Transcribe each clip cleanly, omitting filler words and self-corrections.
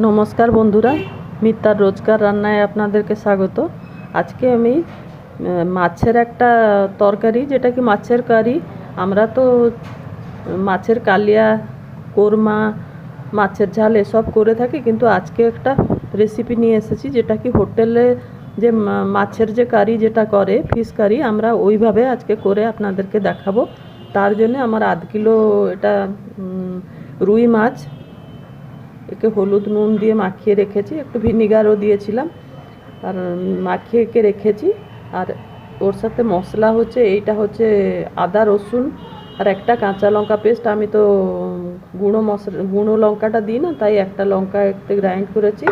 নমস্কার বন্ধুরা, মিতার রোজকার রান্নায় আপনাদেরকে স্বাগত। আজকে আমি মাছের একটা তরকারি, যেটা কি মাছের কারি। আমরা তো মাছের কালিয়া, কোরমা, মাছের ঝাল এসব করে থাকি, কিন্তু আজকে একটা রেসিপি নিয়ে এসেছি যেটা কি হোটেলে যে মাছের যে কারি যেটা করে, ফিশ কারি, আমরা ওইভাবে আজকে করে আপনাদেরকে দেখাবো। তার জন্য আমার আধ কিলো এটা রুই মাছ, একে হলুদ নুন দিয়ে মাখিয়ে রেখেছি, একটু ভিনিগারও দিয়েছিলাম, আর মাখিয়ে একে রেখেছি। আর ওর সাথে মশলা হচ্ছে, এইটা হচ্ছে আদা রসুন আর একটা কাঁচা লঙ্কা পেস্ট। আমি তো গুঁড়ো লঙ্কাটা দিই না, তাই একটা লঙ্কা একটু গ্রাইন্ড করেছি।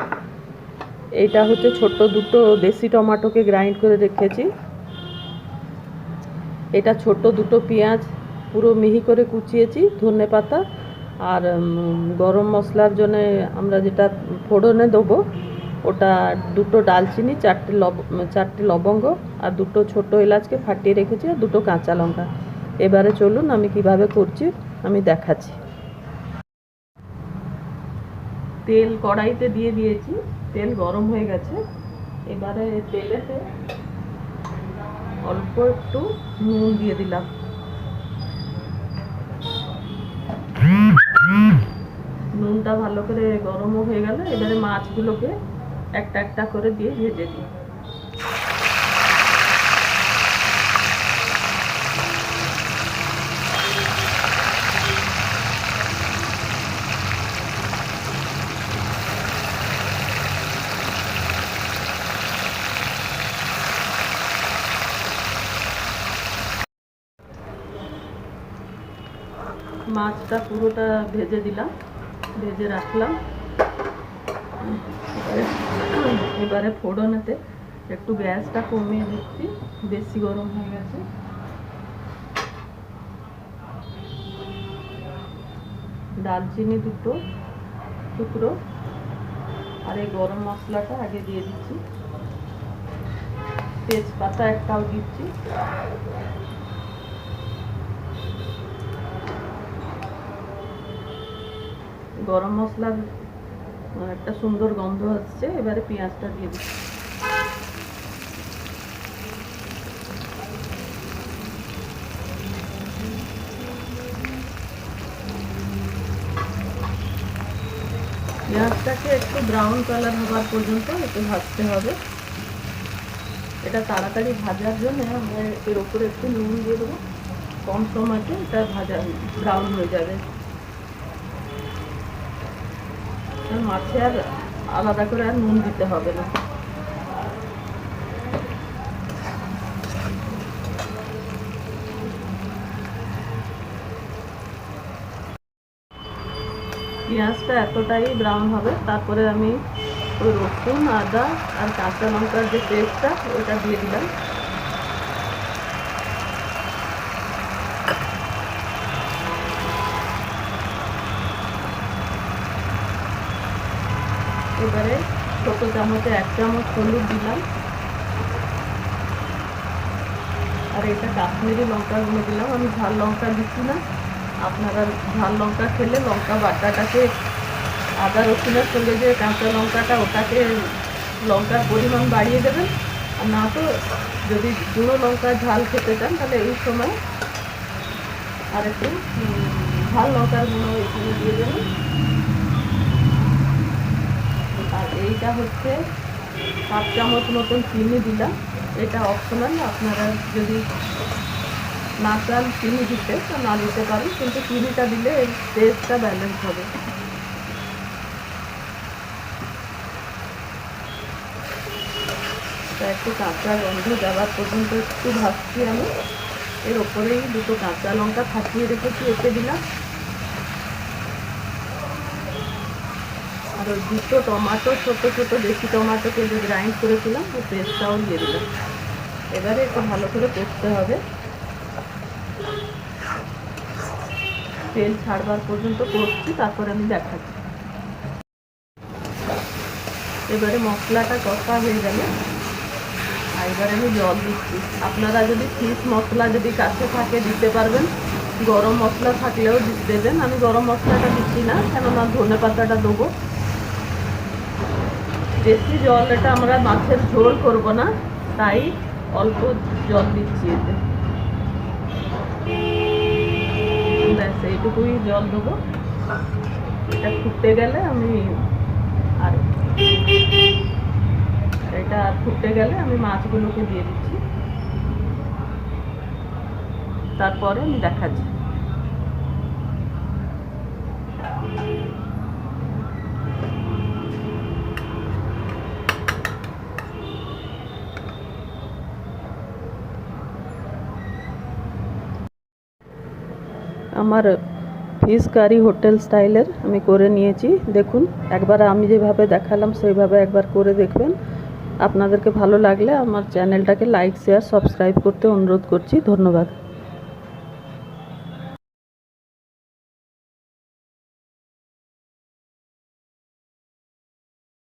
এইটা হচ্ছে ছোট্ট দুটো দেশি টমেটোকে গ্রাইন্ড করে রেখেছি। এটা ছোট দুটো পেঁয়াজ পুরো মিহি করে কুচিয়েছি, ধনেপাতা, আর গরম মশলার জন্য আমরা যেটা ফোড়নে দেবো ওটা দুটো ডালচিনি, চারটে লবঙ্গ আর দুটো ছোট এলাচকে ফাটিয়ে রেখেছি, আর দুটো কাঁচা লঙ্কা। এবারে চলুন আমি কিভাবে করছি আমি দেখাচ্ছি। তেল কড়াইতে দিয়ে দিয়েছি, তেল গরম হয়ে গেছে। এবারে তেলেতে অল্প একটু নুন দিয়ে দিলাম। নুনটা ভালো করে গরমও হয়ে গেল। এবারে মাছগুলোকে একটা একটা করে দিয়ে ভেজে দিই। মাছটা পুরোটা ভেজে দিলাম, ভেজে রাখলাম। এবারে ফোড়নেতে একটু গ্যাসটা কমিয়ে দিচ্ছি, বেশি গরম হয়ে গেছে। দারচিনি দুটো টুকরো আর এই গরম মশলাটা আগে দিয়ে দিচ্ছি, তেজপাতা একটাও দিচ্ছি। গরম মশলার একটা সুন্দর গন্ধ আসছে। এবারে পেঁয়াজটা দিয়ে দিচ্ছি। পেঁয়াজটাকে একটু ব্রাউন কালার হওয়ার পর্যন্ত একটু ভাজতে হবে। এটা তাড়াতাড়ি ভাজার জন্য আমরা এর উপরে একটু নুন দিয়ে দেবো। কম সময়তে এটা ভাজা ব্রাউন হয়ে যাবে। মাছে আর আলাদা করে আর নুন দিতে হবে না। পেঁয়াজটা এতটাই ব্রাউন হবে, তারপরে আমি ওই রসুন, আদা আর কাঁচা লঙ্কার যে পেস্টটা ওটা দিয়ে দিলাম। এবারে ছোটো চামচে 1 চামচ হলুদ দিলাম, আর এটা কাশ্মীরি লঙ্কা গুঁড়ো দিলাম। আমি ঝাল লঙ্কা দিচ্ছি না, আপনারা ঝাল লঙ্কা খেলে লঙ্কা বাটাটাকে আদা রসুনের সঙ্গে যে কাঁচা লঙ্কাটা ওটাকে লঙ্কার পরিমাণ বাড়িয়ে দেবেন। আর না তো যদি গুঁড়ো লঙ্কা ঝাল খেতে চান তাহলে এই সময় আর একটু ঝাল লঙ্কার গুঁড়ো এখানে দিয়ে দেবেন। আর এইটা হচ্ছে 7 চামচ মতন চিনি দিলাম। এটা অপশনাল, আপনারা যদি না চান চিনি দিতে তো না দিতে পারেন, কিন্তু চিনিটা দিলে এর টেস্টটা ব্যালেন্স হবে। একটু কাঁচা গন্ধ যাওয়ার পর্যন্ত একটু ভাজছি আমি। এর ওপরেই দুটো কাঁচা লঙ্কা ফাটিয়ে রেখেছি, এতে দিলাম। আর ওই দুটো টমাটো, ছোটো ছোটো দেশি টমাটোকে যে গ্রাইন্ড করেছিলাম ওই পেস্টটাও দিয়ে দিলাম। এবারে একটু ভালো করে কষতে হবে, তেল ছাড়বার পর্যন্ত কষছি, তারপরে আমি দেখাচ্ছি। এবারে মশলাটা কষা হয়ে গেলে এবারে আমি জল দিচ্ছি। আপনারা যদি ফিশ মশলা যদি কাছে থাকে দিতে পারবেন, গরম মশলা থাকলেও দেবেন। আমি গরম মশলাটা দিচ্ছি না, কেননা ধনে পাতাটা দেবো। বেশি জল, এটা আমরা মাছের ঝোল করব না, তাই অল্প জল দিচ্ছি এতে। ব্যাস এইটুকুই জল দেবো। এটা ফুটে গেলে আমি আর এটা ফুটে গেলে আমি মাছগুলোকে দিয়ে দিচ্ছি, তারপরে আমি দেখাচ্ছি। আমার ফিশ কারি হোটেল স্টাইলের আমি করে নিয়েছি। দেখুন, একবার আমি যেভাবে দেখালাম সেইভাবে একবার করে দেখবেন। আপনাদেরকে ভালো লাগলে আমার চ্যানেলটাকে লাইক, শেয়ার, সাবস্ক্রাইব করতে অনুরোধ করছি। ধন্যবাদ।